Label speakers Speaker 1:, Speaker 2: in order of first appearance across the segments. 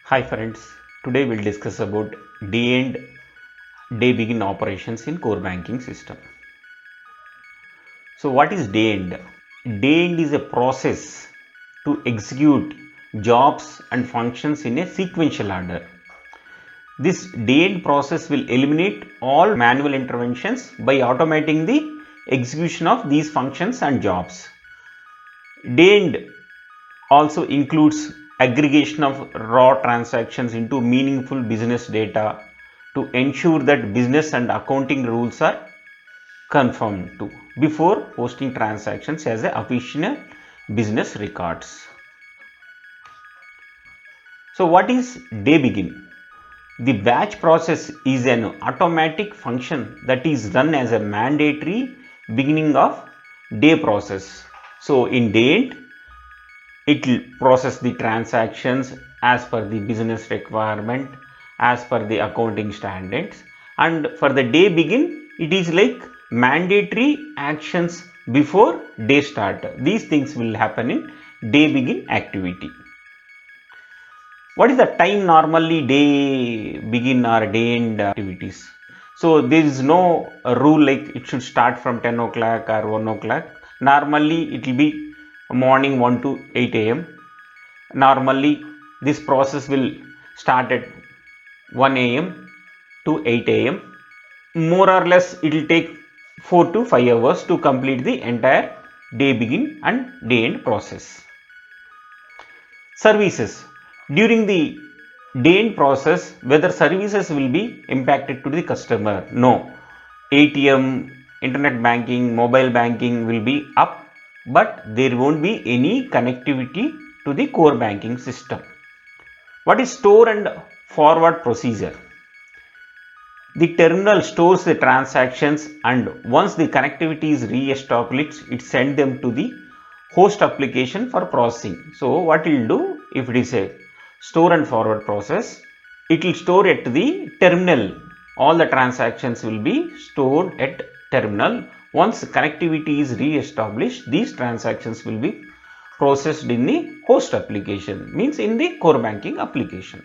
Speaker 1: Hi friends, today we'll discuss about day end day begin operations in core banking system. So what is day end? Day end is a process to execute jobs and functions in a sequential order. This day end process will eliminate all manual interventions by automating the execution of these functions and jobs. Day end also includes aggregation of raw transactions into meaningful business data to ensure that business and accounting rules are conformed to before posting transactions as a official business records. So what is day begin? The batch process is an automatic function that is run as a mandatory beginning of day process. So in day end, it will process the transactions as per the business requirement, as per the accounting standards, and for the day begin it is like mandatory actions before day start. These things will happen in day begin activity. What is the time normally day begin or day end activities? So there is no rule like it should start from 10 o'clock or 1 o'clock. Normally it will be morning 1 to 8 a.m. Normally this process will start at 1 a.m. to 8 a.m. More or less it will take 4 to 5 hours to complete the entire day begin and day end process. Services. During the day end process, whether services will be impacted to the customer? No. ATM, internet banking, mobile banking will be up, but there won't be any connectivity to the core banking system. What is store and forward procedure? The terminal stores the transactions, and once the connectivity is re-established, it sends them to the host application for processing. So what it will do, if it is a store and forward process, it will store at the terminal. All the transactions will be stored at terminal. Once connectivity is re-established, these transactions will be processed in the host application, means in the core banking application.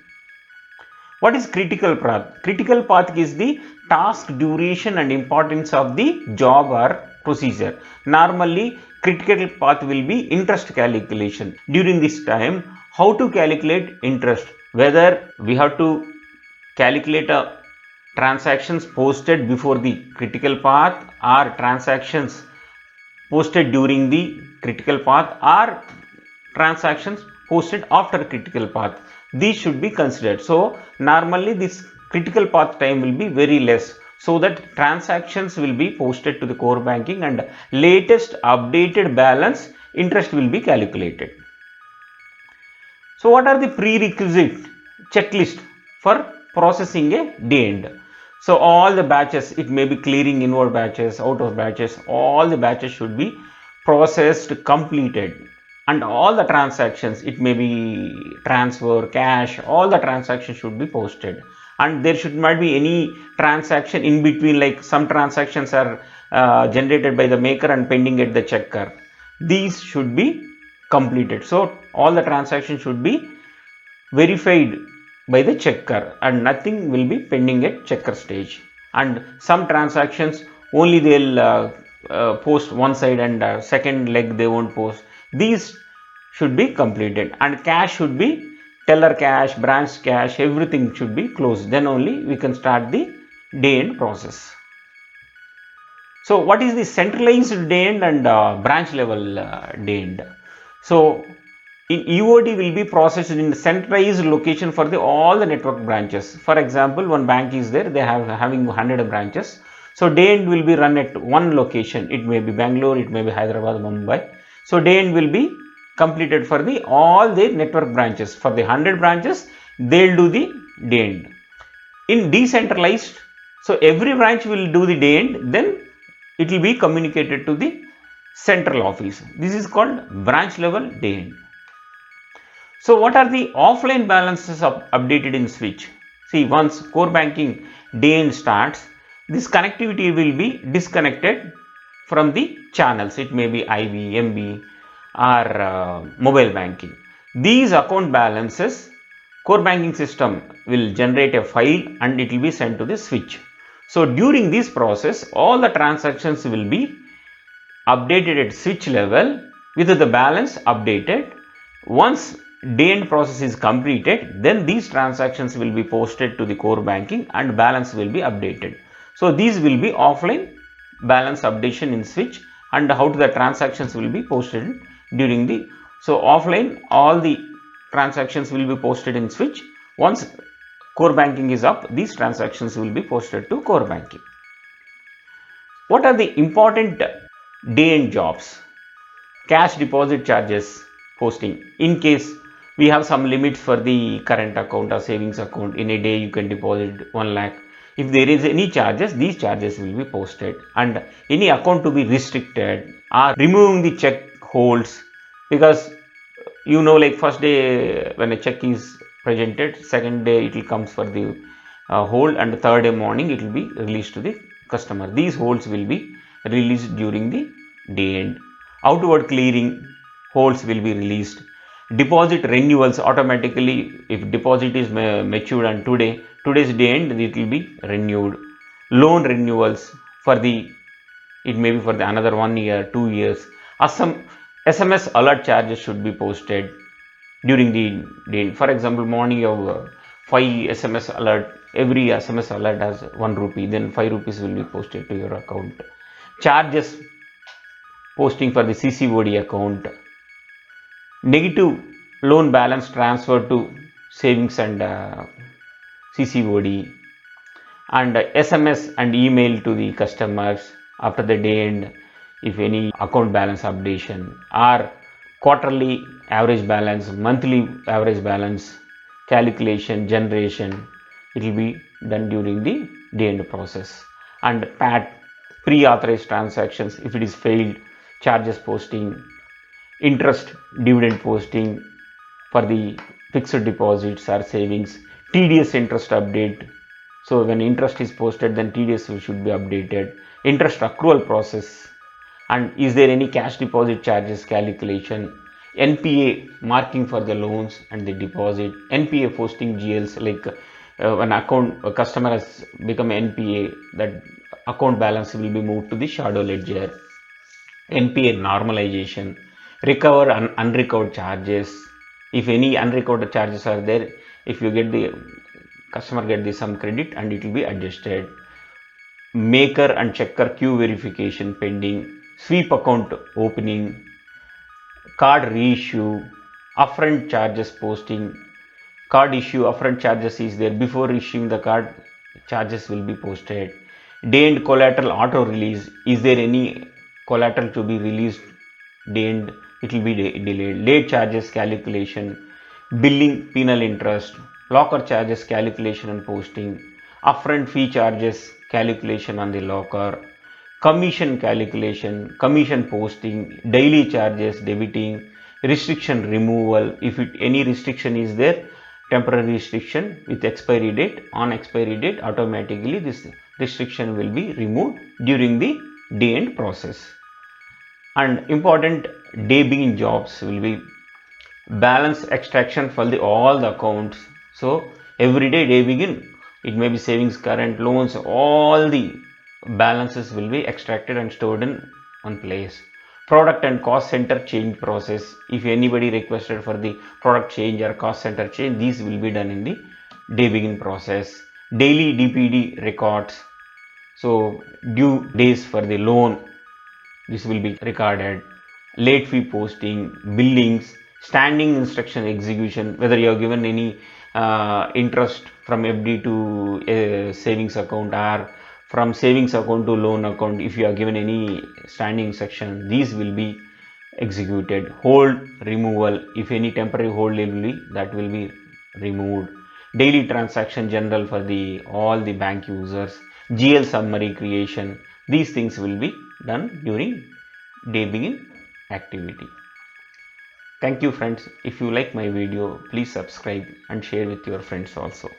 Speaker 1: What is critical path? Critical path is the task duration and importance of the job or procedure. Normally, critical path will be interest calculation. During this time, how to calculate interest? Whether we have to calculate a transactions posted before the critical path or transactions posted during the critical path or transactions posted after critical path. These should be considered. So normally this critical path time will be very less, so that transactions will be posted to the core banking and latest updated balance interest will be calculated. So what are the prerequisite checklist for processing a day end? So all the batches, it may be clearing inward batches, out of batches, all the batches should be processed, completed, and all the transactions, it may be transfer, cash, all the transactions should be posted, and there should not be any transaction in between, like some transactions are generated by the maker and pending at the checker. These should be completed. So all the transactions should be verified by the checker and nothing will be pending at checker stage. And some transactions only they'll post one side and second leg they won't post. These should be completed, and cash should be teller cash, branch cash, everything should be closed. Then only we can start the day end process. So what is the centralized day end and branch level day end? So in EOD will be processed in the centralized location for all the network branches. For example, one bank is there, they have having 100 branches. So day end will be run at one location. It may be Bangalore, it may be Hyderabad, Mumbai. So day end will be completed for all the network branches. For the 100 branches, they'll do the day end. In decentralized, so every branch will do the day end, then it will be communicated to the central office. This is called branch level day end. So what are the offline balances updated in switch? See, once core banking day end starts, this connectivity will be disconnected from the channels. It may be IV, MB or mobile banking. These account balances core banking system will generate a file and it will be sent to the switch. So during this process, all the transactions will be updated at switch level with the balance updated. Once day end process is completed, then these transactions will be posted to the core banking and balance will be updated. So these will be offline balance updation in switch, and how the transactions will be posted during the, so offline all the transactions will be posted in switch. Once core banking is up, these transactions will be posted to core banking. What are the important day end jobs? Cash deposit charges posting. In case we have some limits for the current account or savings account, in a day you can deposit 1 lakh. If there is any charges, these charges will be posted, and any account to be restricted or removing the check holds, because like first day when a check is presented, second day it will comes for the hold, and the third day morning it will be released to the customer. These holds will be released during the day end. Outward clearing holds will be released. Deposit renewals automatically, if deposit is matured on today's day end, it will be renewed. Loan renewals for the, it may be for the another 1 year, 2 years. Some SMS alert charges should be posted during the day. For example, morning you have 5 SMS alert. Every SMS alert has 1 rupee. Then 5 rupees will be posted to your account. Charges posting for the CCOD account. Negative loan balance transfer to savings and CCOD. And SMS and email to the customers after the day end, if any account balance updation, or quarterly average balance, monthly average balance calculation generation, it will be done during the day end process. And PAT, pre-authorized transactions, if it is failed, charges posting, interest dividend posting for the fixed deposits or savings, TDS interest update. So when interest is posted, then TDS should be updated. Interest accrual process, and is there any cash deposit charges calculation, NPA marking for the loans and the deposit, NPA posting GLs, like when a customer has become NPA, that account balance will be moved to the shadow ledger. NPA normalization, recovered and unrecovered charges. If any unrecovered charges are there, if you get the customer get the some credit, and it will be adjusted. Maker and checker queue verification pending, sweep account opening, card reissue, upfront charges posting. Card issue upfront charges is there, before issuing the card charges will be posted. Day end collateral auto release, is there any collateral to be released day end, it will be delayed. Late charges calculation, billing penal interest, locker charges calculation and posting, upfront fee charges calculation on the locker, commission calculation, commission posting, daily charges debiting, restriction removal, if any restriction is there, temporary restriction with expiry date, on expiry date automatically this restriction will be removed during the day end process. And important day begin jobs will be balance extraction for all the accounts. So every day begin, it may be savings, current, loans, all the balances will be extracted and stored in one place. Product and cost center change process, if anybody requested for the product change or cost center change, these will be done in the day begin process. Daily DPD records, so due days for the loan, this will be recorded. Late fee posting, billings, standing instruction execution, whether you have given any interest from FD to a savings account or from savings account to loan account, if you have given any standing instruction, these will be executed. Hold removal, if any temporary hold will be, that will be removed. Daily transaction general for the all the bank users, GL summary creation, these things will be done during day begin activity. Thank you friends. If you like my video, please subscribe and share with your friends also.